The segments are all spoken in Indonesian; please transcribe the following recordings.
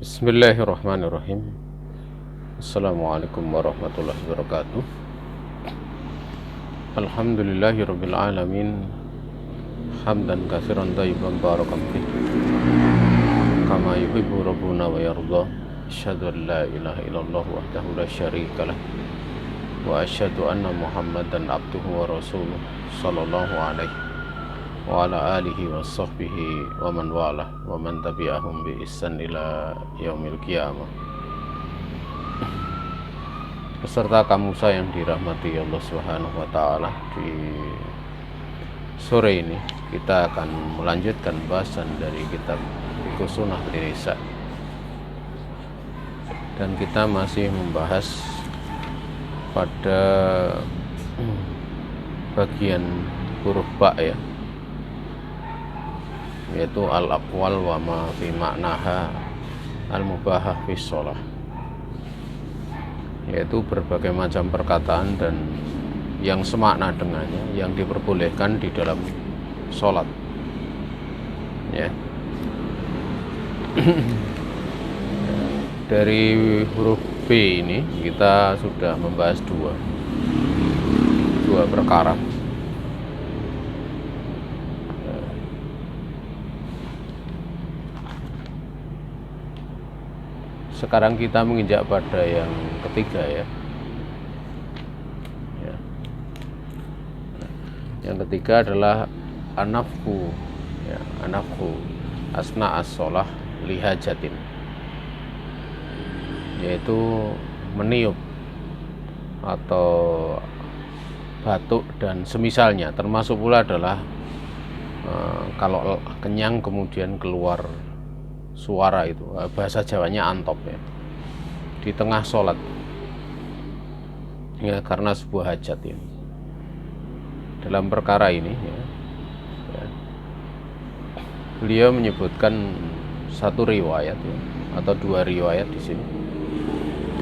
Bismillahirrahmanirrahim. Assalamualaikum warahmatullahi wabarakatuh. Alhamdulillahirabbil alamin. Hamdan katsiran thayyiban barakan fih. Kama yuhibbu rabbuna wa yarda. Asyhadu an la ilaha illallah wahdahu la syarikalah. Wa asyhadu anna Muhammadan abduhu wa rasuluh sallallahu alaihi wa ala alihi wa sahbihi wa man walah wa man tabi'ahum bi ihsan ila yaumil qiyamah. Beserta kamu yang dirahmati Allah Subhanahu wa taala, di sore ini kita akan melanjutkan bahasan dari kitab Fiqh Sunnah Nisa, dan kita masih membahas pada bagian huruf ba ya, yaitu al-aqwal wa ma fi ma'naha al-mubahah fi sholah, yaitu berbagai macam perkataan dan yang semakna dengannya yang diperbolehkan di dalam sholat ya. Dari huruf B ini kita sudah membahas dua perkara. Sekarang kita menginjak pada yang ketiga ya. Yang ketiga adalah anafku ya, anafku asna as-sholah lihajatin, yaitu meniup atau batuk dan semisalnya, termasuk pula adalah kalau kenyang kemudian keluar suara, itu bahasa Jawanya antop ya, di tengah sholat ya, karena sebuah hajat ya. Dalam perkara ini ya, beliau menyebutkan satu riwayat ya, atau dua riwayat di sini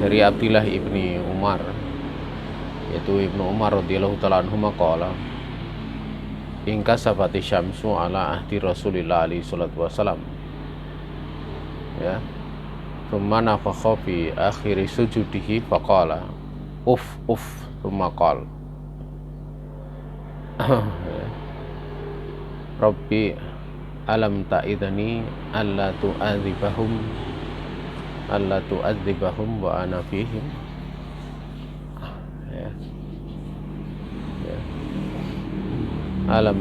dari Abdillah ibni Umar, yaitu Ibnu Umar radhiyallahu ta'ala anhuma qala ingka sabati syamsu ala ahdi Rasulillah alaihi salatu wassalam ya, thumma nafakha fi akhiri sujudihi faqala uf thumma qala Rabbi alam ta'idhani alla tu'adzibahum wa ana fihim ya. Alam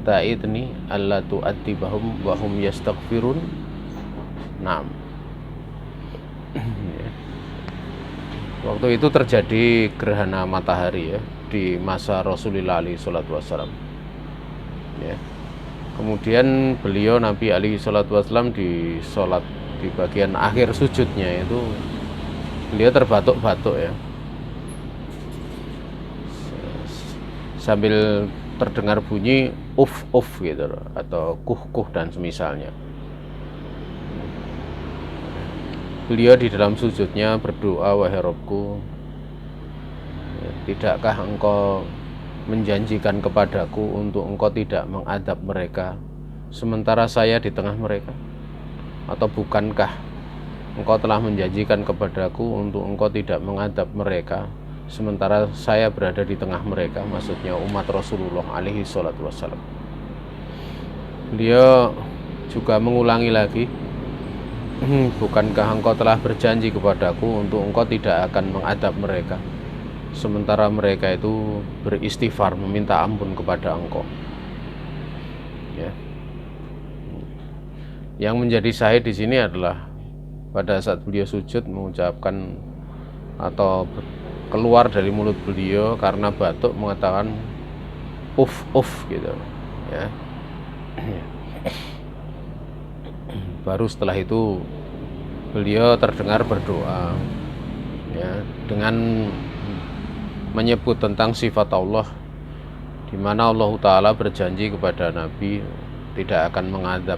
ta'idhani alla tu'adzibahum wa hum yastaghfirun. Naam. Waktu itu terjadi gerhana matahari ya, di masa Rasulullah alaihi salatu wassalam ya. Kemudian beliau Nabi alaihi salatu wassalam di sholat, di bagian akhir sujudnya itu beliau terbatuk-batuk ya, sambil terdengar bunyi uf gitu atau kuh dan semisalnya. Beliau di dalam sujudnya berdoa, wahai Rabbku, tidakkah engkau menjanjikan kepadaku untuk engkau tidak mengadab mereka sementara saya di tengah mereka? Atau bukankah engkau telah menjanjikan kepadaku untuk engkau tidak mengadab mereka sementara saya berada di tengah mereka? Maksudnya umat Rasulullah alaihi salatu wassalam. Beliau juga mengulangi lagi, bukankah engkau telah berjanji kepadaku untuk engkau tidak akan mengadab mereka sementara mereka itu beristighfar meminta ampun kepada engkau ya. Yang menjadi syahid di sini adalah pada saat beliau sujud mengucapkan atau keluar dari mulut beliau karena batuk mengatakan uf gitu ya. Baru setelah itu beliau terdengar berdoa ya, dengan menyebut tentang sifat Allah, di mana Allah Ta'ala berjanji kepada Nabi tidak akan mengadab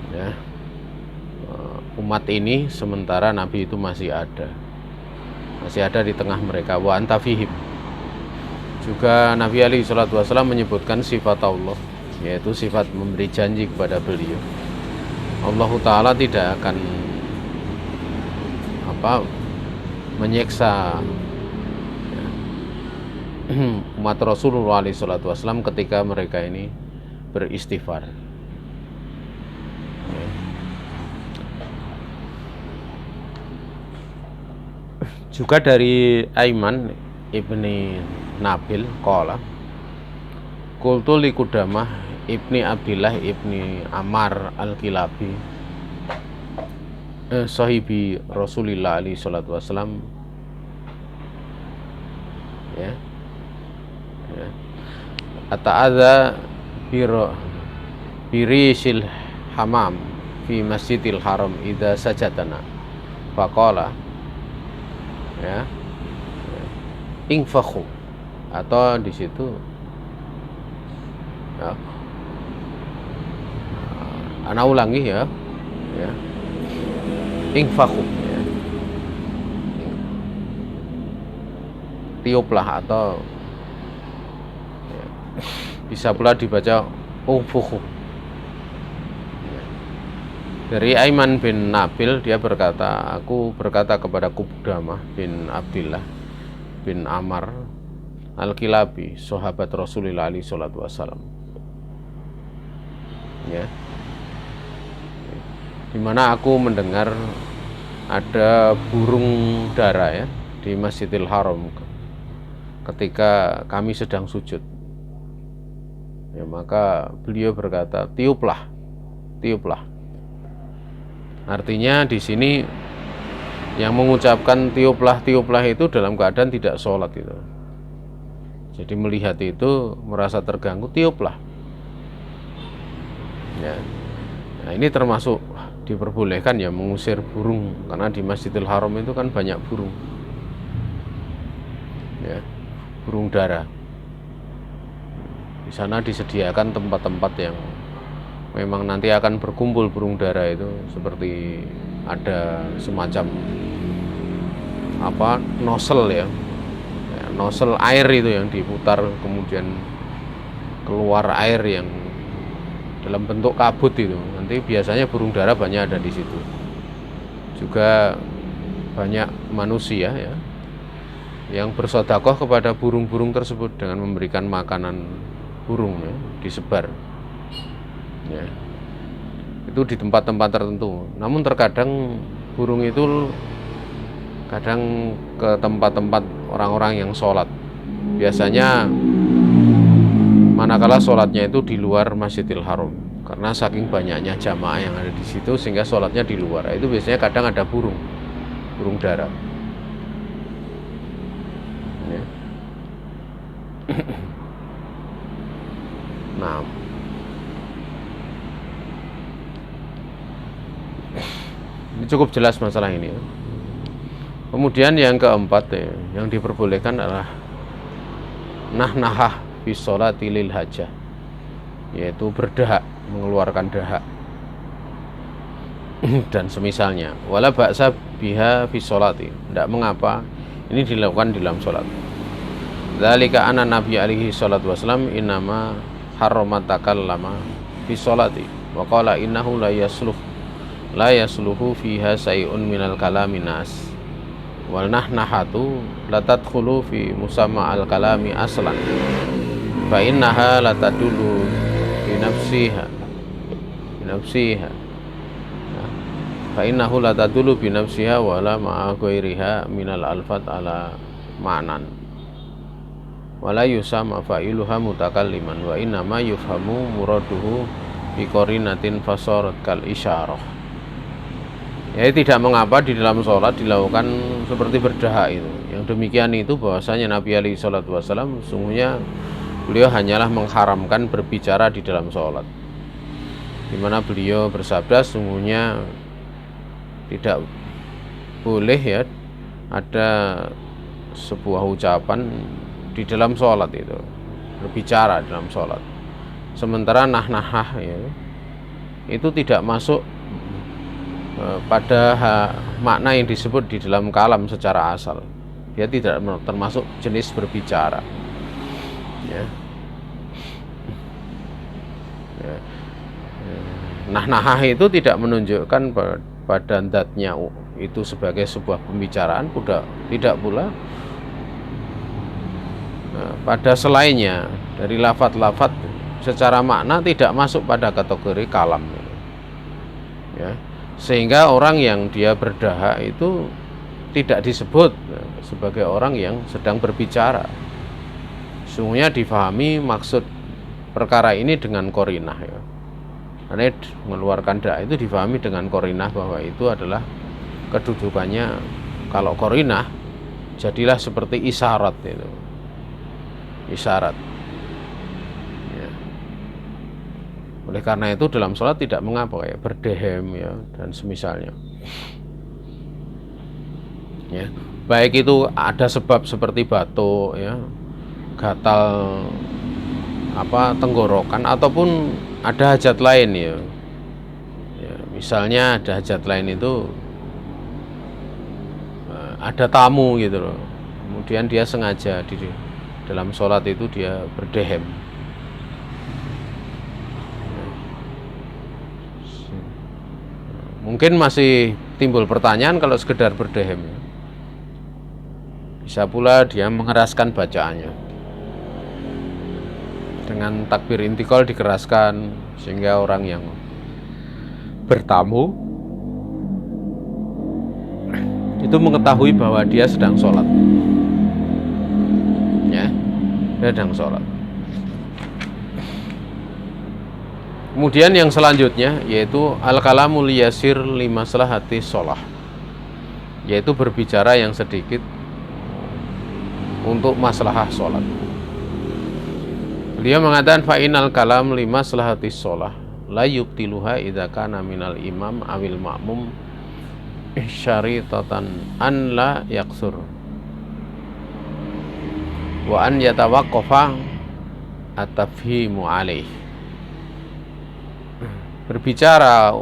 ya, umat ini sementara Nabi itu masih ada di tengah mereka. Wa anta fihim. Juga Nabi alaihi salatu wasallam menyebutkan sifat Allah, yaitu sifat memberi janji kepada beliau. Allah Ta'ala tidak akan menyiksa umat Rasulullah SAW ketika mereka ini beristighfar. Juga dari Aiman ibni Nabil qala qultu li Qudamah ibni Abdillah ibni Ammar al-Kilabi sahibi Rasulillah alaihi salatu wassalam, ya, ata'adza birisil hamam fi masjidil haram idza sajadana faqala, ya, ingfakhu, atau di situ, ya, ana ulangi, ya, ingfakhu, ya, tiuplah, atau ya, bisa pula dibaca ungfukhu. Dari Aiman bin Nabil, dia berkata, aku berkata kepada Qudamah bin Abdillah bin Ammar al-Kilabi, sahabat Rasulullah alaihi salatu wassalam, ya, dimana aku mendengar ada burung dara, ya, di Masjidil Haram ketika kami sedang sujud, ya, maka beliau berkata, tiuplah. Artinya di sini yang mengucapkan tiuplah itu dalam keadaan tidak sholat itu. Jadi melihat itu merasa terganggu, tiuplah. Ya. Nah, ini termasuk diperbolehkan, ya, mengusir burung, karena di Masjidil Haram itu kan banyak burung, ya, burung dara. Di sana disediakan tempat-tempat yang memang nanti akan berkumpul burung dara itu, seperti ada semacam nozzle, ya, nozzle air itu yang diputar, kemudian keluar air yang dalam bentuk kabut itu. Nanti biasanya burung dara banyak ada di situ. Juga banyak manusia, ya, yang bersedekah kepada burung-burung tersebut dengan memberikan makanan burung, ya, disebar, ya, itu di tempat-tempat tertentu. Namun terkadang burung itu kadang ke tempat-tempat orang-orang yang sholat. Biasanya manakala sholatnya itu di luar Masjidil Haram, karena saking banyaknya jamaah yang ada di situ sehingga sholatnya di luar. Itu biasanya kadang ada burung dara, ya. Nah, ini cukup jelas masalah ini, ya. Kemudian yang keempat, ya, yang diperbolehkan adalah nahnahah fi sholati lil hajah, yaitu berdahak, mengeluarkan dahak dan semisalnya. Wala ba'sa biha fi sholati, tidak mengapa ini dilakukan dalam sholat. Dzalika anna Nabi alaihi salatu wasallam innama harrama takallama fi sholati wa qala innahu la yasluhu fiha say'un minal kalami nas wal nahnahatu la tadkhulu fi musamma al kalami aslan fa innaha la tadullu bi nafsiha fa innahu la tadullu bi nafsiha wa la ma'a ghairiha minal alfat ala ma'nan wala yusama fa'iluha mutakalliman wa innama yufhamu muraduhu bi qarinatin fasarat kal isyarah. Ya, tidak mengapa di dalam sholat dilakukan seperti berdahak itu. Yang demikian itu bahwasanya Nabi alaihi salatu wasallam sungguhnya beliau hanyalah mengharamkan berbicara di dalam sholat, di mana beliau bersabda sungguhnya tidak boleh, ya, ada sebuah ucapan di dalam sholat itu, berbicara dalam sholat. Sementara nahnahah, ya, itu tidak masuk pada makna yang disebut di dalam kalam secara asal. Dia tidak termasuk jenis berbicara, ya. Nah itu tidak menunjukkan pada zatnya itu sebagai sebuah pembicaraan, tidak pula pada selainnya dari lafadz-lafadz secara makna tidak masuk pada kategori kalam, ya. Sehingga orang yang dia berdahak itu tidak disebut sebagai orang yang sedang berbicara. Sungguhnya difahami maksud perkara ini dengan korinah, ya. Karena mengeluarkan dak itu difahami dengan korinah, bahwa itu adalah kedudukannya. Kalau korinah jadilah seperti isyarat itu. Isyarat, ya. Oleh karena itu dalam sholat tidak mengapa ya berdehem, ya, dan semisalnya, ya. Baik itu ada sebab seperti batuk, ya, gatal tenggorokan, ataupun ada hajat lain, ya. Ya, misalnya ada hajat lain itu ada tamu gitu loh, kemudian dia sengaja di dalam sholat itu dia berdehem. Mungkin masih timbul pertanyaan kalau sekedar berdehem, ya. Bisa pula dia mengeraskan bacaannya dengan takbir intikal, dikeraskan sehingga orang yang bertamu itu mengetahui bahwa dia sedang sholat, ya, dia sedang sholat. Kemudian yang selanjutnya yaitu al-kalamul yasir li maslahati sholah, yaitu berbicara yang sedikit untuk maslahah sholat. Beliau mengatakan fa'inal kalam li maslahati sholah la yubtiluha idza kana minal imam awil ma'mum syaritatan an la yaksur wa an yatawaqqafa at-tafhimu alaih. Berbicara,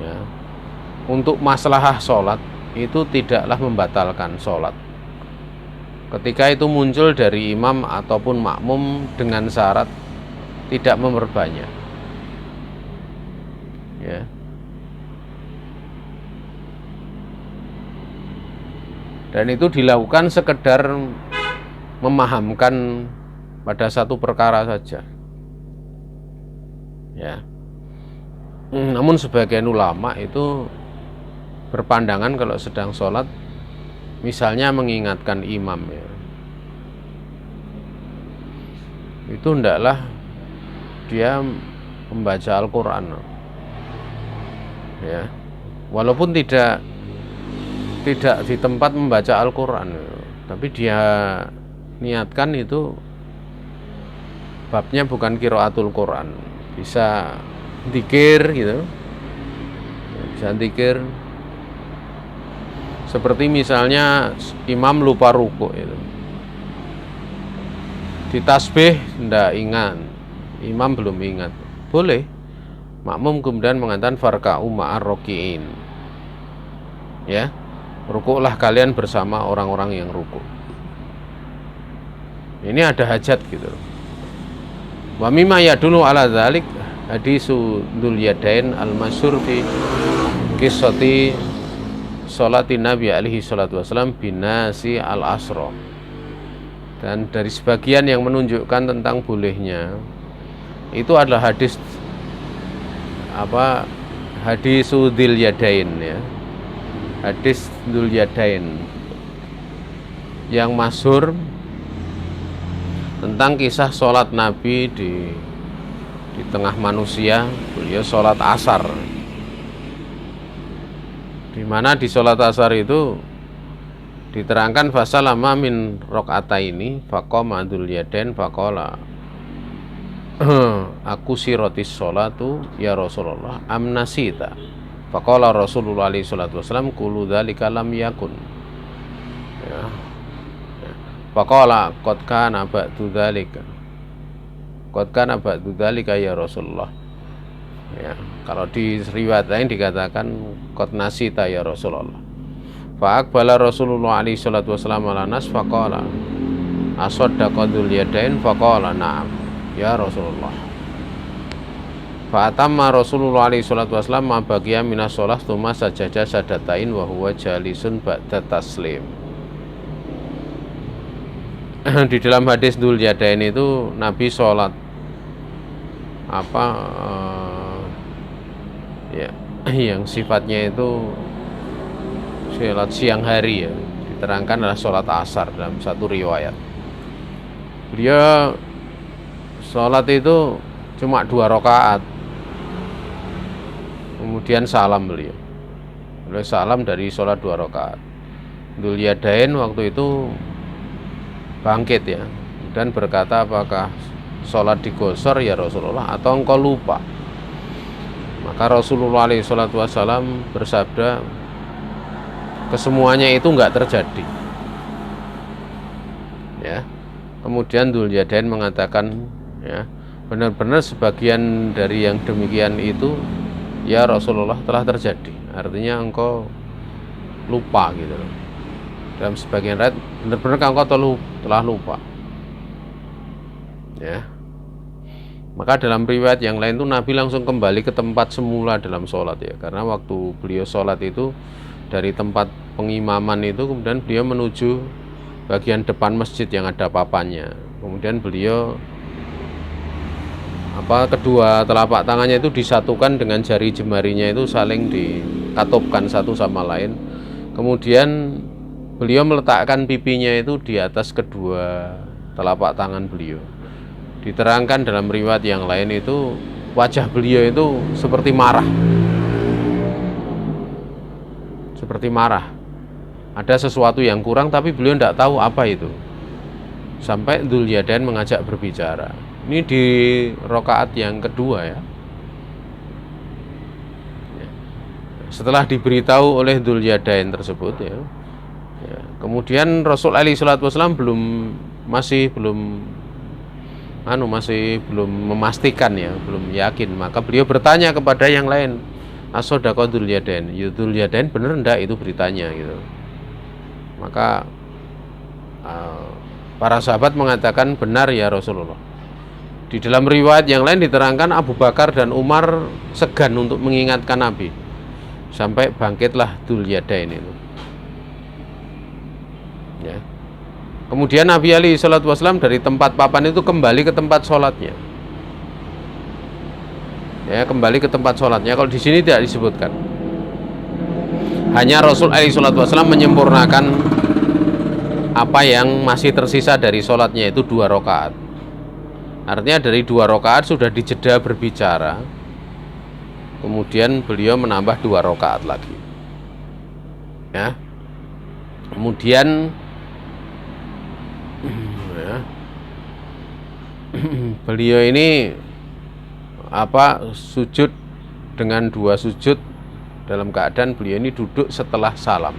ya, untuk maslahah sholat itu tidaklah membatalkan sholat ketika itu muncul dari imam ataupun makmum dengan syarat tidak memperbanyak, ya. Dan itu dilakukan sekedar memahamkan pada satu perkara saja, ya. Namun sebagian ulama itu berpandangan kalau sedang sholat, misalnya mengingatkan imam, ya, itu hendaklah dia membaca Al-Quran, ya, walaupun tidak di tempat membaca Al-Quran, tapi dia niatkan itu babnya bukan qiraatul Quran, bisa dzikir gitu, bisa dzikir. Seperti misalnya imam lupa ruku itu, di tasbih ndak ingat, imam belum ingat, boleh makmum kemudian mengatakan farka'u ma'ar roki'in, ya, rukuklah kalian bersama orang-orang yang ruku. Ini ada hajat gitu. Wa mimma yadullu ala dzalik hadisu Dzul Yadain al-masyhur fi qissati sholatin Nabi alaihi salatu wasallam binasi al-asra. Dan dari sebagian yang menunjukkan tentang bolehnya itu adalah hadis hadisu Dzul Yadain, ya, hadis Dzul Yadain yang masyhur tentang kisah sholat Nabi di tengah manusia. Beliau sholat asar, di mana di sholat asar itu diterangkan fasalama min rakaataini faqama Dzul Yadain faqala aku sirotis sholatu ya Rasulullah amnasita faqala Rasulullah alaihi salatu wasallam kullu dzalika lam yakun, ya. Faqala qad kana ba'du dzalika ya Rasulullah, ya. Kalau di riwayat lain dikatakan qad nasita ya Rasulullah. Fa aqbala Rasulullah alaihi salatu wasallam ala nas faqala asaddaqa Dzul Yadain faqala na'am ya Rasulullah. Fa'atamma Rasulullah alaihi salatu wasallam ma baqiya minas shalah tsumma sajada sadatain wa huwa jalisun ba'da taslim. Di dalam hadis Dzul Yadain itu Nabi sholat ya yang sifatnya itu sholat siang hari, ya diterangkan adalah sholat asar dalam satu riwayat. Beliau sholat itu cuma 2 rakaat, kemudian salam beliau salam dari sholat 2 rakaat. Dzul Yadain waktu itu bangkit ya dan berkata, apakah sholat digosor ya Rasulullah atau engkau lupa? Maka Rasulullah SAW bersabda, kesemuanya itu enggak terjadi ya. Kemudian Dzul Yadain mengatakan, ya benar-benar sebagian dari yang demikian itu ya Rasulullah telah terjadi, artinya engkau lupa gitu loh. Dalam sebagian riwayat benar-benar engkau telah lupa ya. Maka dalam riwayat yang lain itu Nabi langsung kembali ke tempat semula dalam sholat ya, karena waktu beliau sholat itu dari tempat pengimaman itu kemudian beliau menuju bagian depan masjid yang ada papannya. Kemudian beliau kedua telapak tangannya itu disatukan dengan jari jemarinya itu saling dikatupkan satu sama lain. Kemudian beliau meletakkan pipinya itu di atas kedua telapak tangan beliau. Diterangkan dalam riwayat yang lain itu wajah beliau itu seperti marah. Seperti marah. Ada sesuatu yang kurang tapi beliau tidak tahu apa itu. Sampai Dzul Yadain mengajak berbicara. Ini di rakaat yang kedua ya. Setelah diberitahu oleh Dzul Yadain tersebut ya. Kemudian Rasul alaihi salatu wasallam masih belum memastikan ya, belum yakin. Maka beliau bertanya kepada yang lain, as-shadaqa Dzul Yadain, ya Dzul Yadain benar enggak itu beritanya gitu. Maka para sahabat mengatakan benar ya Rasulullah. Di dalam riwayat yang lain diterangkan Abu Bakar dan Umar segan untuk mengingatkan Nabi, sampai bangkitlah Dzul Yadain itu ya. Kemudian Nabi alaihi salatu wasallam dari tempat papan itu kembali ke tempat sholatnya. Ya, kembali ke tempat sholatnya. Kalau di sini tidak disebutkan. Hanya Rasul alaihi salatu wasallam menyempurnakan apa yang masih tersisa dari sholatnya, itu 2 rakaat. Artinya dari 2 rakaat sudah dijeda berbicara. Kemudian beliau menambah 2 rakaat lagi. Ya. Kemudian beliau ini sujud dengan 2 sujud dalam keadaan beliau ini duduk setelah salam.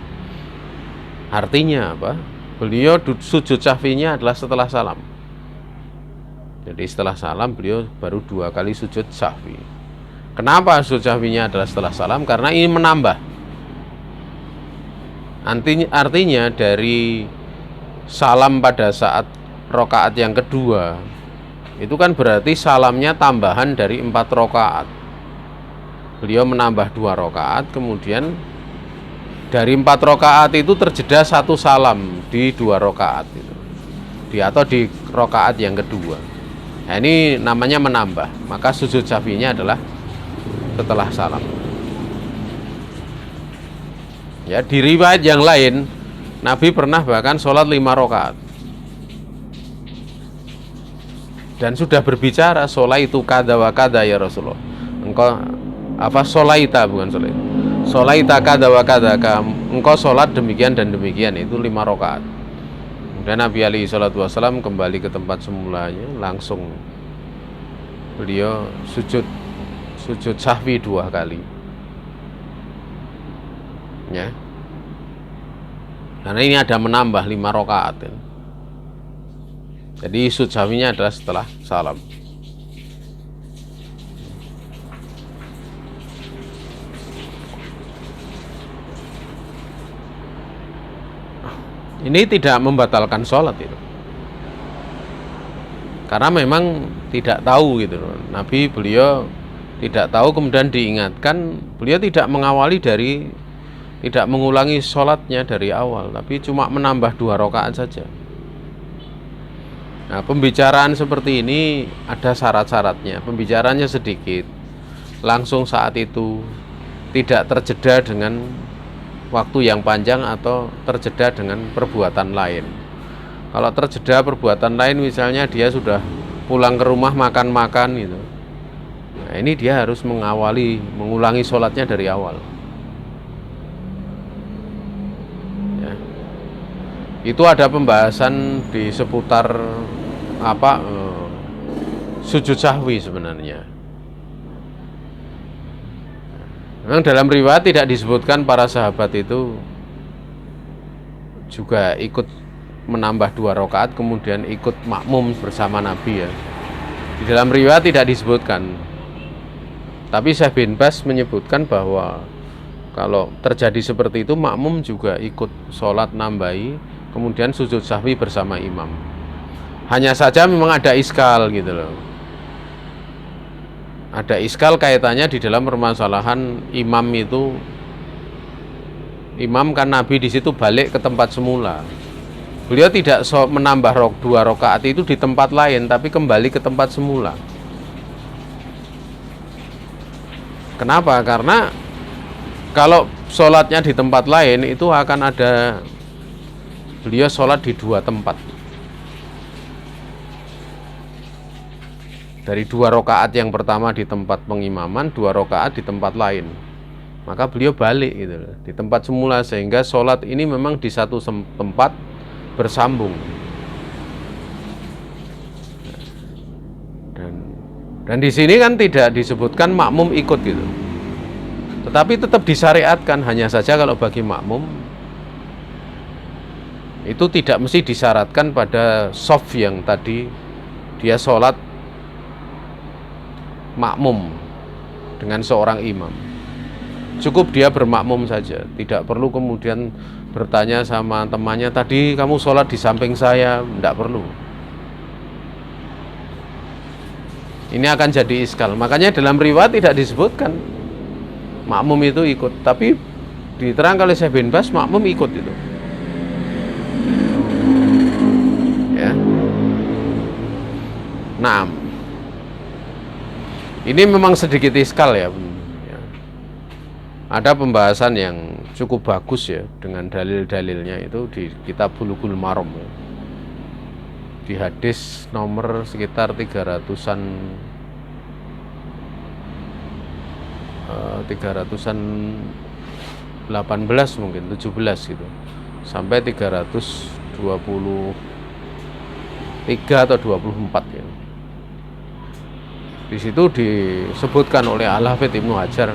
Artinya apa? Beliau sujud sahwinya adalah setelah salam. Jadi setelah salam beliau baru 2 kali sujud sahwi. Kenapa sujud sahwinya adalah setelah salam? Karena ini menambah. Artinya dari salam pada saat rakaat yang kedua itu kan berarti salamnya tambahan dari 4 rakaat. Beliau menambah 2 rakaat, kemudian dari 4 rakaat itu terjeda 1 salam di 2 rakaat itu, atau di rakaat yang kedua. Nah, ini namanya menambah. Maka sujud sahwinya adalah setelah salam. Ya, di riwayat yang lain Nabi pernah bahkan sholat 5 rakaat dan sudah berbicara, sholaitu kada wa kada ya Rasulullah. Engkau sholaita, bukan sholat. Sholaita kada wa kada, engkau sholat demikian dan demikian, itu 5 rakaat. Kemudian Nabi alaihi salatu wasallam kembali ke tempat semulanya, langsung beliau sujud sahwi 2 kali. Ya. Karena ini ada menambah 5 rakaat. Ya. Jadi sujud sahwinya adalah setelah salam. Ini tidak membatalkan sholat itu. Karena memang tidak tahu gitu loh. Nabi beliau tidak tahu kemudian diingatkan, beliau tidak tidak mengulangi sholatnya dari awal, tapi cuma menambah 2 rakaat saja. Nah, pembicaraan seperti ini ada syarat-syaratnya. Pembicaraannya sedikit, langsung saat itu, tidak terjeda dengan waktu yang panjang atau terjeda dengan perbuatan lain. Kalau terjeda perbuatan lain, misalnya dia sudah pulang ke rumah makan-makan gitu, nah ini dia harus mengulangi sholatnya dari awal ya. Itu ada pembahasan di seputar sujud sahwi sebenarnya. Memang dalam riwayat tidak disebutkan para sahabat itu juga ikut menambah 2 rakaat kemudian ikut makmum bersama Nabi ya. Di dalam riwayat tidak disebutkan. Tapi Syekh bin Baz menyebutkan bahwa kalau terjadi seperti itu, makmum juga ikut sholat nambahi kemudian sujud sahwi bersama imam. Hanya saja memang ada iskal gitu loh. Ada iskal kaitannya di dalam permasalahan imam itu. Imam kan Nabi di situ balik ke tempat semula. Beliau tidak menambah 2 rakaat itu di tempat lain, tapi kembali ke tempat semula. Kenapa? Karena kalau sholatnya di tempat lain itu akan ada beliau sholat di 2 tempat. Dari 2 rakaat yang pertama di tempat pengimaman, 2 rakaat di tempat lain. Maka beliau balik gitu loh, di tempat semula, sehingga sholat ini memang di satu tempat bersambung. Dan di sini kan tidak disebutkan makmum ikut gitu. Tetapi tetap disyariatkan, hanya saja kalau bagi makmum itu tidak mesti disyaratkan pada shaf yang tadi dia sholat makmum dengan seorang imam. Cukup dia bermakmum saja, tidak perlu kemudian bertanya sama temannya, tadi kamu sholat di samping saya, tidak perlu. Ini akan jadi iskal. Makanya dalam riwayat tidak disebutkan makmum itu ikut, tapi diterangkan oleh Syekh bin Baz makmum ikut itu. Ya. Nah, ini memang sedikit iskal ya. Ada pembahasan yang cukup bagus ya dengan dalil-dalilnya itu di kitab Bulughul Maram ya. Di hadis nomor sekitar 300-an 18 mungkin 17 gitu sampai 323 atau 24 ya. Di situ disebutkan oleh Al-Hafidz Ibnu Hajar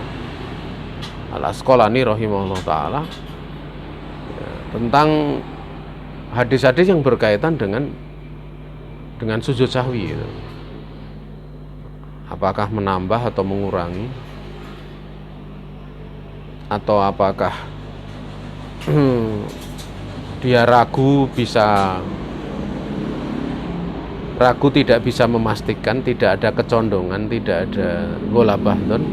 Al-Asqalani rahimahullah ta'ala ya, tentang hadis-hadis yang berkaitan dengan sujud sahwi gitu. Apakah menambah atau mengurangi, atau apakah dia ragu tidak bisa memastikan, tidak ada kecondongan, tidak ada golabahdun,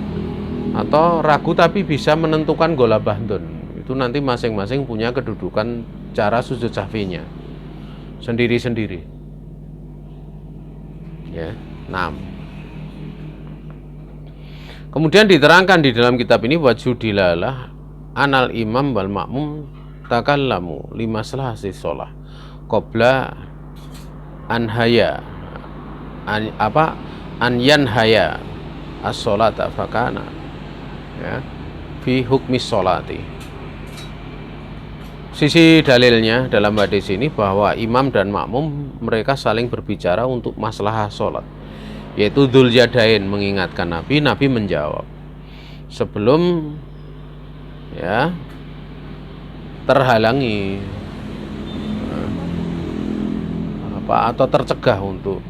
atau ragu tapi bisa menentukan golabahdun. Itu nanti masing-masing punya kedudukan cara sujud sahwinya sendiri-sendiri ya. Nah, kemudian diterangkan di dalam kitab ini wajudilalah anal imam wal makmum takallamu limaslahati sholah qabla anhaya an yanhaya as-sholata fakana ya fi hukmi sholati. Sisi dalilnya dalam hadis ini bahwa imam dan makmum mereka saling berbicara untuk maslahah sholat, yaitu Dzul Yadain mengingatkan Nabi menjawab sebelum ya terhalangi atau tercegah untuk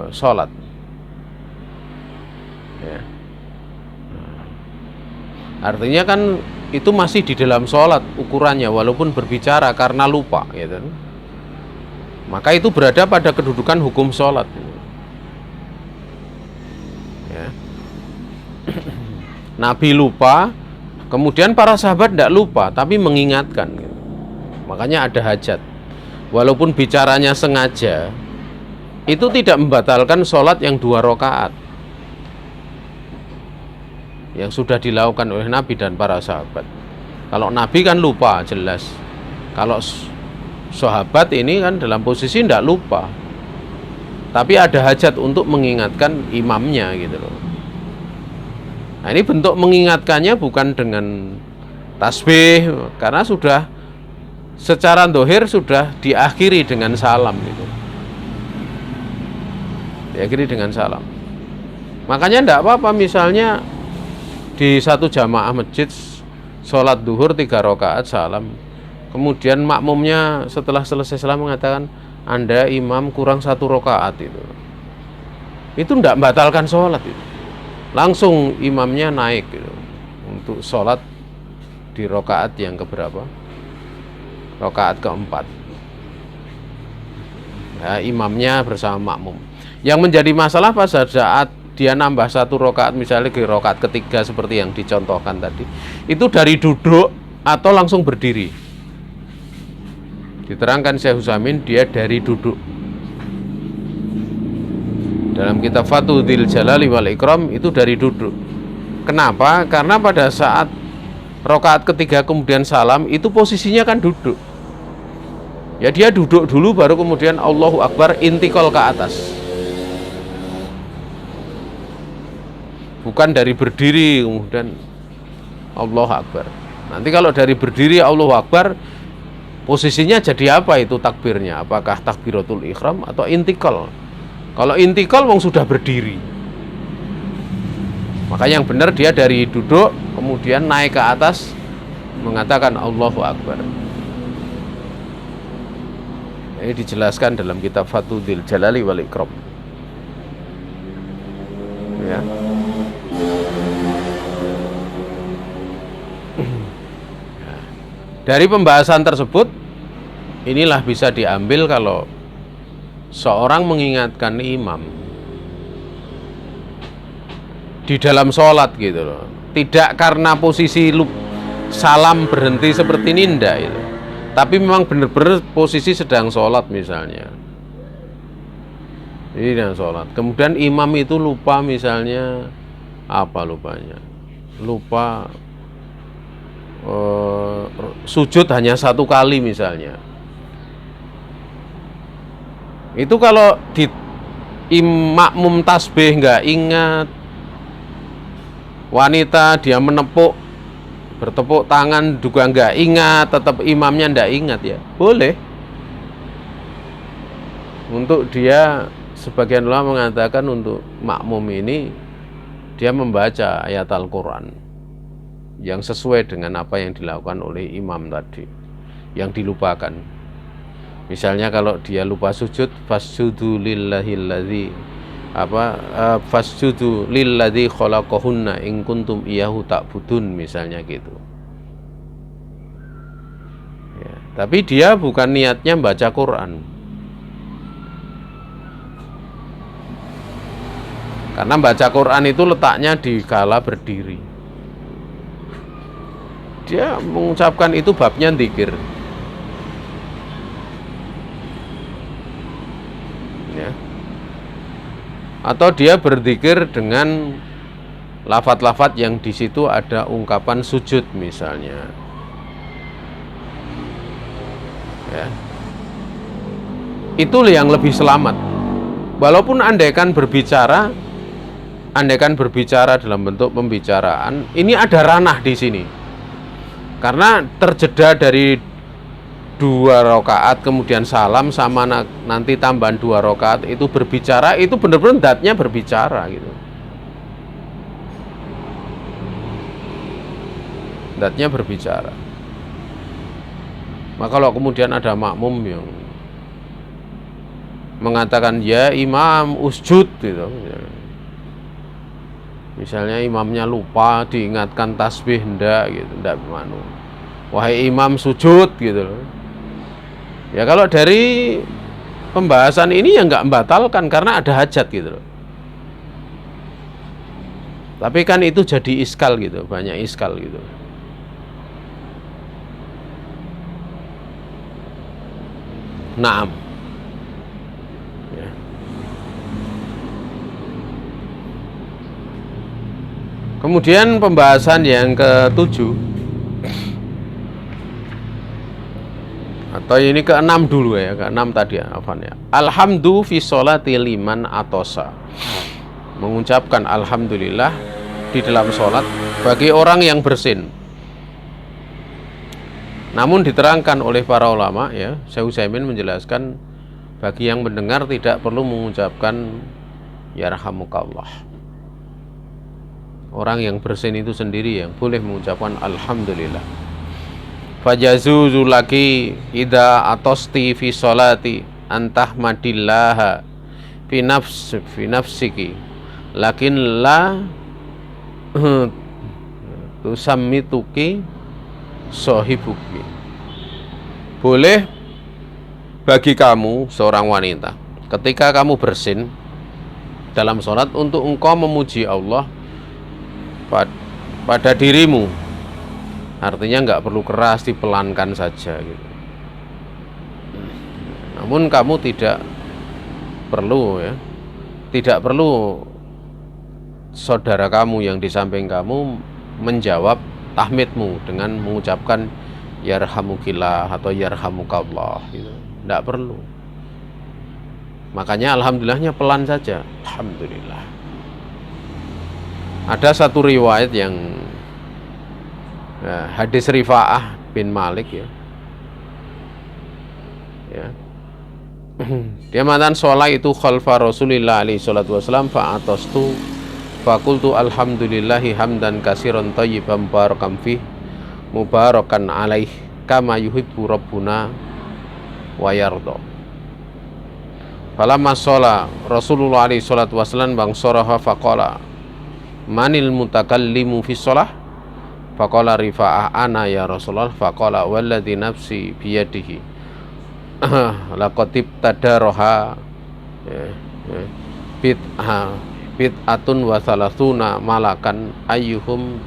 sholat ya. Artinya kan itu masih di dalam sholat ukurannya, walaupun berbicara karena lupa gitu. Maka itu berada pada kedudukan hukum sholat ya. Nabi lupa, kemudian para sahabat tidak lupa, tapi mengingatkan gitu. Makanya ada hajat. Walaupun bicaranya sengaja, itu tidak membatalkan sholat yang 2 rakaat yang sudah dilakukan oleh Nabi dan para sahabat. Kalau Nabi kan lupa jelas. Kalau sahabat ini kan dalam posisi tidak lupa, tapi ada hajat untuk mengingatkan imamnya gitu loh. Nah ini bentuk mengingatkannya bukan dengan tasbih, karena sudah secara dohir sudah diakhiri dengan salam gitu. Diakhiri dengan salam. Makanya tidak apa-apa misalnya di satu jamaah masjid sholat duhur 3 rakaat salam, kemudian makmumnya setelah selesai salam mengatakan Anda imam kurang 1 rakaat, itu tidak membatalkan sholat itu. Langsung imamnya naik gitu, untuk sholat di rakaat yang keberapa? Rakaat keempat. Ya, imamnya bersama makmum. Yang menjadi masalah pada saat dia nambah 1 rakaat, misalnya di rakaat ketiga seperti yang dicontohkan tadi, itu dari duduk atau langsung berdiri. Diterangkan Syekh Utsaimin, dia dari duduk. Dalam kitab Fathul Jalali wal Ikram itu dari duduk. Kenapa? Karena pada saat rakaat ketiga kemudian salam, itu posisinya kan duduk. Ya dia duduk dulu baru kemudian Allahu Akbar intikal ke atas. Bukan dari berdiri kemudian Allahu Akbar. Nanti kalau dari berdiri Allahu Akbar, posisinya jadi apa itu takbirnya? Apakah takbiratul ihram atau intikal? Kalau intikal wong sudah berdiri. Maka yang benar dia dari duduk kemudian naik ke atas mengatakan Allahu Akbar. Ini dijelaskan dalam kitab Fathul Jalali wal Ikram. Ya. Dari pembahasan tersebut, inilah bisa diambil kalau seorang mengingatkan imam di dalam sholat gitu loh, tidak karena posisi salam berhenti seperti ini enggak itu, tapi memang benar-benar posisi sedang sholat misalnya, ini sedang sholat, kemudian imam itu lupa misalnya apa lupanya, lupa sujud hanya 1 kali misalnya. Itu kalau di makmum tasbih nggak ingat, wanita dia bertepuk tangan juga nggak ingat, tetap imamnya nggak ingat, ya boleh. Untuk dia, sebagian ulama mengatakan untuk makmum ini dia membaca ayat Al-Quran yang sesuai dengan apa yang dilakukan oleh imam tadi, yang dilupakan. Misalnya kalau dia lupa sujud, fasjudu lillahilladzi fasjudu lilladzi khalaqahunna in kuntum iyyahu ta'budun, misalnya gitu. Ya, tapi dia bukan niatnya baca Quran. Karena baca Quran itu letaknya di kala berdiri. Dia mengucapkan itu babnya dzikir. Ya. Atau dia berzikir dengan lafaz-lafaz yang di situ ada ungkapan sujud misalnya. Ya. Itu yang lebih selamat. Walaupun andaikan berbicara dalam bentuk pembicaraan, ini ada ranah di sini. Karena terjeda dari 2 rakaat kemudian salam sama nanti tambahan 2 rakaat itu berbicara, itu benar-benar datnya berbicara gitu. Datnya berbicara. Maka kalau kemudian ada makmum yang mengatakan ya imam usjud gitu, misalnya imamnya lupa diingatkan tasbih ndak gitu, ndak bermanu, wahai imam sujud gitu loh. Ya kalau dari pembahasan ini ya nggak membatalkan karena ada hajat gitu loh. Tapi kan itu jadi iskal gitu, banyak iskal gitu. Naam. Ya. Kemudian pembahasan yang ke-7 atau ini ke-6 dulu ya, ke-6 tadi ya, Afan ya. Alhamdu fi sholati liman atosa. Mengucapkan alhamdulillah di dalam sholat bagi orang yang bersin. Namun diterangkan oleh para ulama ya, Syekh Utsaimin menjelaskan bagi yang mendengar tidak perlu mengucapkan yarhamukallah. Orang yang bersin itu sendiri yang boleh mengucapkan alhamdulillah. Fajazuzu laki ida atosti fi sholati antahmadillaha fi nafsiki lakin la tusammituki sohibuki. Boleh bagi kamu seorang wanita ketika kamu bersin dalam sholat untuk engkau memuji Allah pada dirimu. Artinya nggak perlu keras, dipelankan saja gitu. Namun kamu tidak perlu ya, tidak perlu saudara kamu yang di samping kamu menjawab tahmidmu dengan mengucapkan yarhamukillah atau yarhamukallah gitu. Nggak perlu. Makanya alhamdulillahnya pelan saja. Alhamdulillah. Ada satu riwayat yang hadis Rifa'ah bin Malik ya. Dia mengatakan sholat itu khalfa Rasulillah alaihi salatu wasallam fa'atastu faqultu alhamdulillahi hamdan katsiran thayyiban barakan fih mubarakan alaih kama yuhibbu rabbuna wa yarda. Falamma sholat Rasulullah alaihi salatu wasallam bang suraha faqala manil mutakallimu fi sholah. Faqala Rifa'ah ana ya Rasulullah. Faqala walladzi nafsi biyadihi laqad ibtadaroha bid'atun wa thalathuna malakan ayyuhum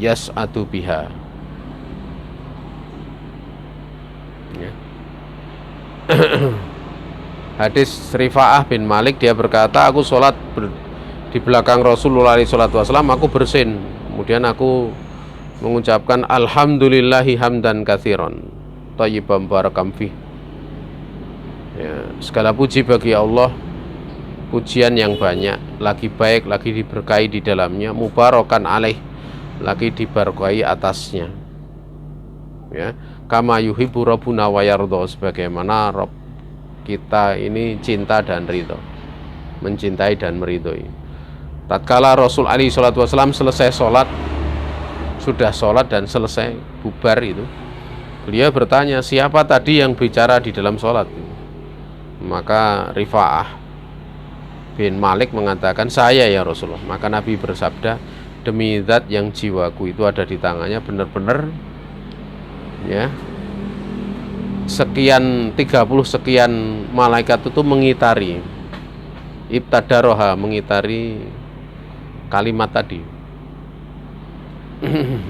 yas'atu biha. Hadis Rifa'ah bin Malik, dia berkata, aku sholat di belakang Rasulullah SAW, aku bersin. Kemudian aku mengucapkan alhamdulillahi hamdan katsiran thayyiban barakan fih. Ya, segala puji bagi Allah, pujian yang banyak, lagi baik, lagi diberkahi di dalamnya, mubarakan alaih, lagi diberkahi atasnya. Ya, kama yuhibbu rabbuna wa yarda, sebagaimana Rabb kita ini cinta dan ridho, mencintai dan meridhoi. Tatkala Rasul alaihi salatu wasallam selesai sholat, sudah sholat dan selesai bubar itu, beliau bertanya, siapa tadi yang bicara di dalam sholat? Maka Rifa'ah bin Malik mengatakan, saya ya Rasulullah. Maka Nabi bersabda, demi zat yang jiwaku itu ada di tangannya, benar-benar ya sekian 30 sekian malaikat itu mengitari, ibtadaroha, mengitari kalimat tadi.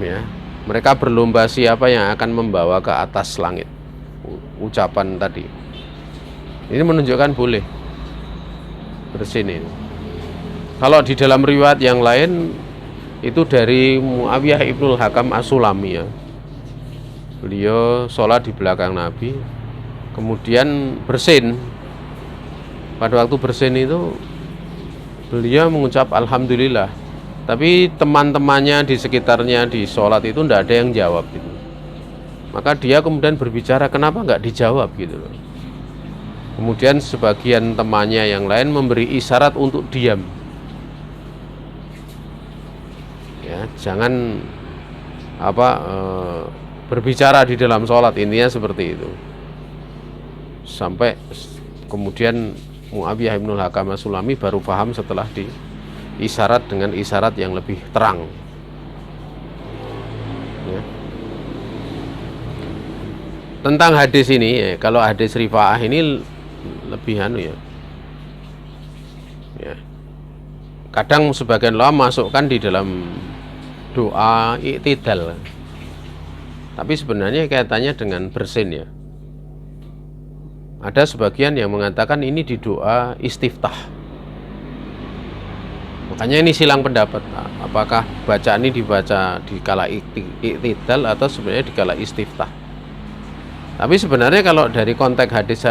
Ya, mereka berlomba siapa yang akan membawa ke atas langit ucapan tadi. Ini menunjukkan boleh bersin ini. Kalau di dalam riwayat yang lain itu dari Muawiyah ibnul Hakam as-Sulami ya. Beliau sholat di belakang Nabi, kemudian bersin. Pada waktu bersin itu beliau mengucap alhamdulillah, tapi teman-temannya di sekitarnya di sholat itu tidak ada yang jawab gitu. Maka dia kemudian berbicara, kenapa nggak dijawab gitu loh. Kemudian sebagian temannya yang lain memberi isyarat untuk diam. Ya, jangan berbicara di dalam sholat, intinya seperti itu. Sampai kemudian Muawiyah ibnul Hakam as-Sulami baru paham setelah diisyarat dengan isyarat yang lebih terang. Ya. Tentang hadis ini, ya, kalau hadis Rifa'ah ini lebih ya. kadang sebagian ulama masukkan di dalam doa i'tidal, tapi sebenarnya kaitannya dengan bersin ya. Ada sebagian yang mengatakan ini di doa istiftah. Makanya ini silang pendapat, apakah bacaan ini dibaca di kala i'tidal atau sebenarnya di kala istiftah. Tapi sebenarnya kalau dari konteks hadis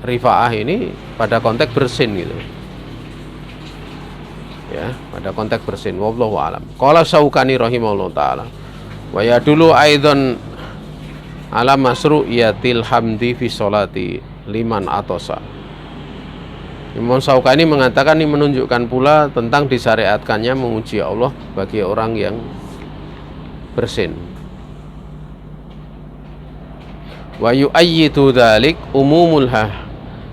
rifaah ini pada konteks bersin gitu. Ya, pada konteks bersin. Wallahu a'lam. Qala Syaukani rahimahullahu taala. Wa yadulu aidan ala masru'iyatil hamdi fi sholati liman atosa. Imam Syaukani mengatakan ini menunjukkan pula tentang disyariatkannya memuji Allah bagi orang yang bersin. Wa yu'ayyidu dzalik umumul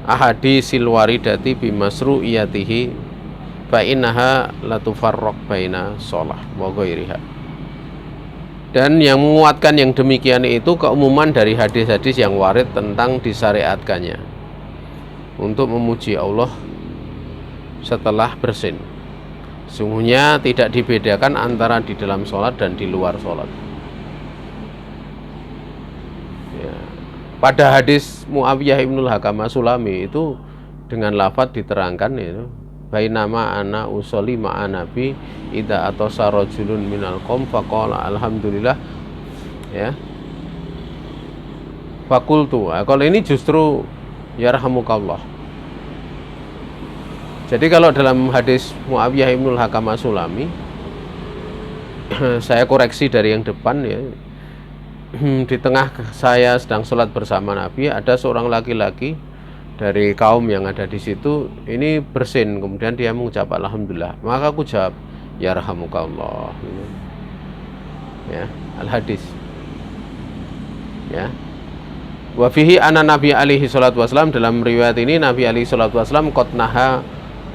ahadisil waridati bi masru'iyatihi fa innaha latufarraq baina shalah wa ghairiha. Dan yang menguatkan yang demikian itu keumuman dari hadis-hadis yang warid tentang disyariatkannya untuk memuji Allah setelah bersin. Sungguhnya tidak dibedakan antara di dalam sholat dan di luar sholat. Ya. Pada hadis Muawiyah ibnul Hakam As-Sulami itu dengan lafadz diterangkan itu, bainama ana usolli ma'an nabi idza atasa rajulun minal qaum faqala alhamdulillah, ya, fakultu. Kalau ini justru yarhamukallah. Jadi kalau dalam hadis Muawiyah ibnul Hakam As-Sulami, saya koreksi dari yang depan ya, di tengah saya sedang sholat bersama Nabi, ada seorang laki-laki dari kaum yang ada di situ ini bersin, kemudian dia mengucap alhamdulillah, maka aku jawab yarhamukallah, ya, al hadis, ya. Wa fihi anna Nabi alaihi salatu wasallam, dalam riwayat ini Nabi alaihi salatu wasallam qad naha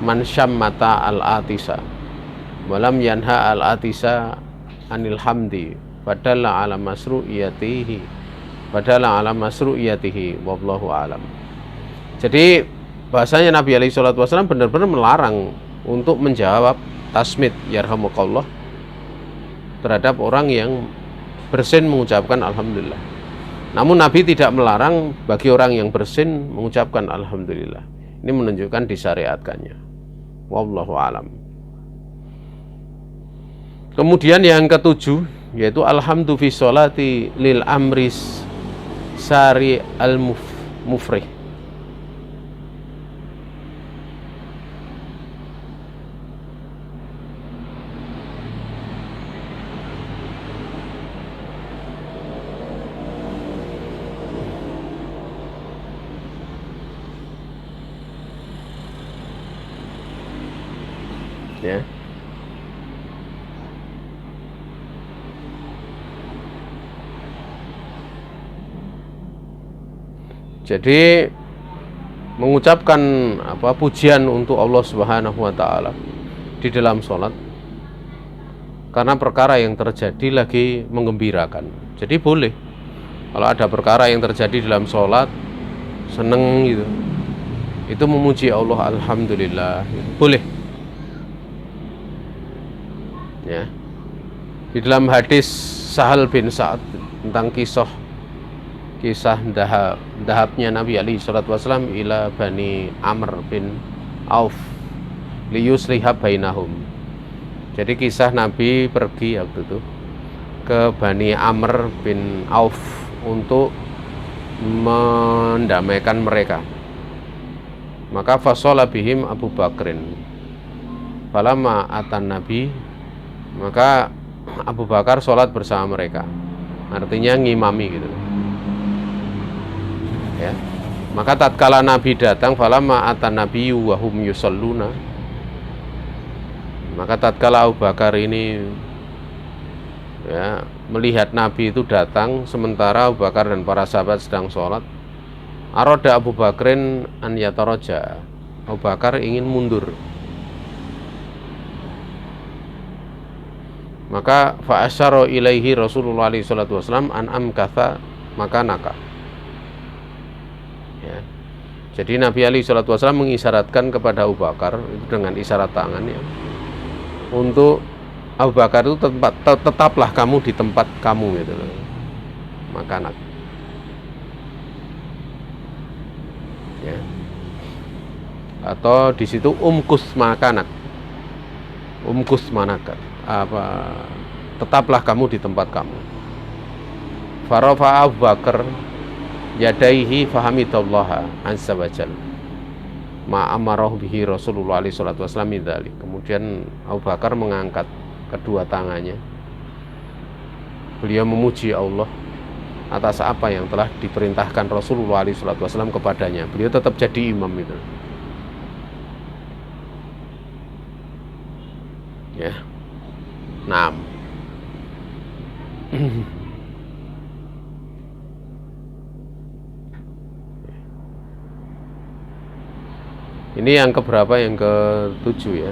man syammata al atisa walam yanha al atisa anil hamdi badalla ala masru'iyatihi wallahu alam. Jadi bahasanya Nabi alaihi salatu wasallam benar-benar melarang untuk menjawab tasmid yarhamukallah terhadap orang yang bersin mengucapkan alhamdulillah. Namun Nabi tidak melarang bagi orang yang bersin mengucapkan alhamdulillah. Ini menunjukkan disyariatkannya. Wallahu alam. Kemudian yang ketujuh yaitu alhamdu fi sholati lil amris sari al mufrih. Ya. Jadi mengucapkan pujian untuk Allah Subhanahu wa taala di dalam sholat karena perkara yang terjadi lagi menggembirakan. Jadi boleh kalau ada perkara yang terjadi dalam sholat seneng gitu, itu memuji Allah alhamdulillah, gitu. Boleh. Ya. Di dalam hadis Sahal bin Sa'ad tentang kisah dahabnya Nabi alaihi salatu wasallam ila Bani Amr bin Auf liyusliha bainahum. Jadi kisah Nabi pergi waktu itu ke Bani Amr bin Auf untuk mendamaikan mereka. Maka fashola bihim Abu Bakrin. Falamma atan Nabi, maka Abu Bakar sholat bersama mereka, artinya ngimami gitu, ya. Maka tatkala Nabi datang, falamma atan nabiyyu wa hum yusalluna, maka tatkala Abu Bakar ini ya melihat Nabi itu datang sementara Abu Bakar dan para sahabat sedang sholat, aroda Abu Bakrin an yataraja, Abu Bakar ingin mundur. Maka fa'asyara ilaihi Rasulullah SAW an amkatha makanaka. Ya. Jadi Nabi SAW mengisyaratkan kepada Abu Bakar itu dengan isyarat tangan, ya. untuk Abu Bakar itu tetaplah kamu di tempat kamu gitu loh, makanak ya. Atau di situ umkus manakat apa, tetaplah kamu di tempat kamu. Farafa Abu Bakar yadaihi fahamidallaha azza wajal ma'amarahu bihi Rasulullah alaihi salatu wasallam dzalik. Kemudian Abu Bakar mengangkat kedua tangannya, beliau memuji Allah atas apa yang telah diperintahkan Rasulullah alaihi salatu wasallam kepadanya. Beliau tetap jadi imam itu ya. Naam. Ini yang keberapa? Yang ke-7 ya.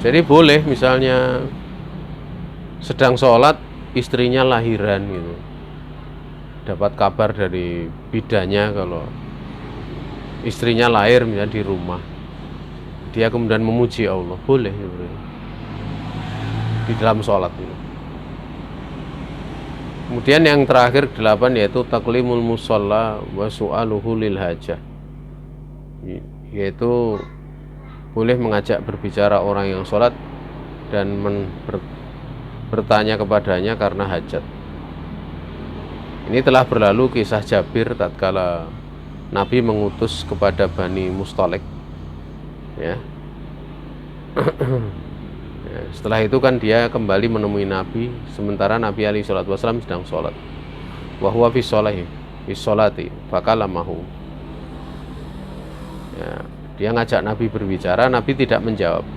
Jadi boleh misalnya sedang sholat istrinya lahiran gitu, dapat kabar dari bidannya kalau istrinya lahir misalnya di rumah, dia kemudian memuji Allah, boleh di dalam sholat itu. Kemudian yang terakhir 8 yaitu taklimul musalla wa su'aluhu lil hajah, yaitu boleh mengajak berbicara orang yang sholat dan bertanya kepadanya karena hajat. Ini telah berlalu kisah Jabir tatkala Nabi mengutus kepada Bani Mustalik ya. Ya, setelah itu kan dia kembali menemui Nabi, sementara Nabi alaihi salatu wasallam sedang sholat. Wa huwa fi sholati fakalamahu. Ya, dia ngajak Nabi berbicara, Nabi tidak menjawab.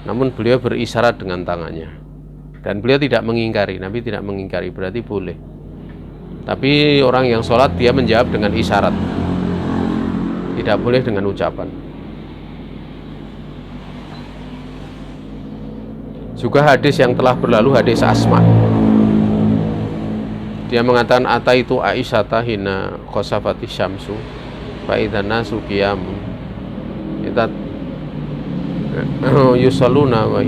Namun beliau berisyarat dengan tangannya. Dan beliau tidak mengingkari, Nabi tidak mengingkari, berarti boleh. Tapi orang yang sholat dia menjawab dengan isyarat, tidak boleh dengan ucapan. Juga hadis yang telah berlalu, hadis Asma, dia mengatakan ataitu Aisyata hina khosafati syamsu fa idzan nasu qiyamun itat yusalluna wa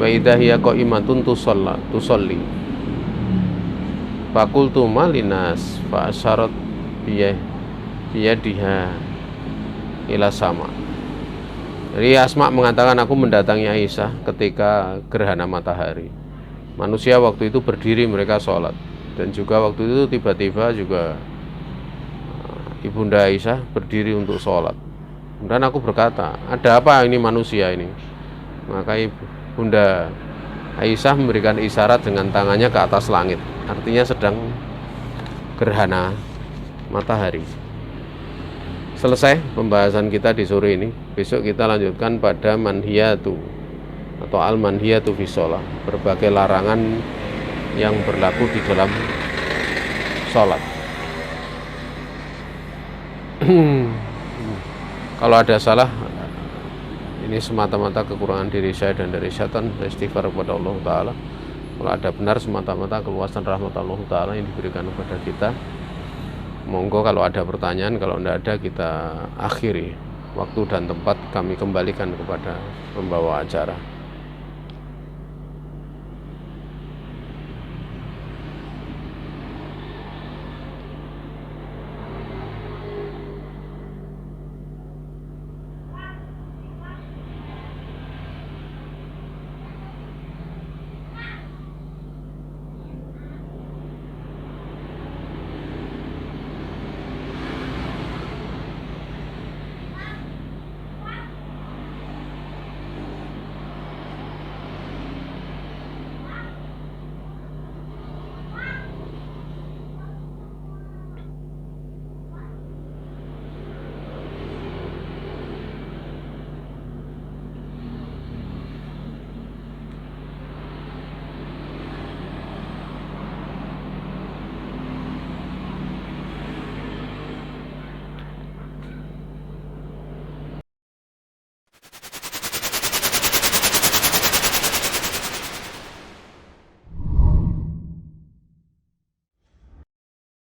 idza hiya qa'imatun tusalli faqultu malinas fa asyarat biyadiha ila sama. Jadi Asma mengatakan, aku mendatangi Aisyah ketika gerhana matahari. Manusia waktu itu berdiri, mereka sholat. Dan juga waktu itu tiba-tiba juga Ibunda Aisyah berdiri untuk sholat. Dan aku berkata, ada apa ini manusia ini? Maka Ibunda Aisyah memberikan isyarat dengan tangannya ke atas langit. Artinya sedang gerhana matahari. Selesai pembahasan kita di sore ini. Besok kita lanjutkan pada manhiyatu atau al-manhiyatu fi sholat, berbagai larangan yang berlaku di dalam sholat. Kalau ada salah, ini semata-mata kekurangan diri saya dan dari syaitan. Istighfar kepada Allah Ta'ala. Kalau ada benar, semata-mata keluasan rahmat Allah Ta'ala yang diberikan kepada kita. Monggo kalau ada pertanyaan, kalau tidak ada kita akhiri. Waktu dan tempat kami kembalikan kepada pembawa acara.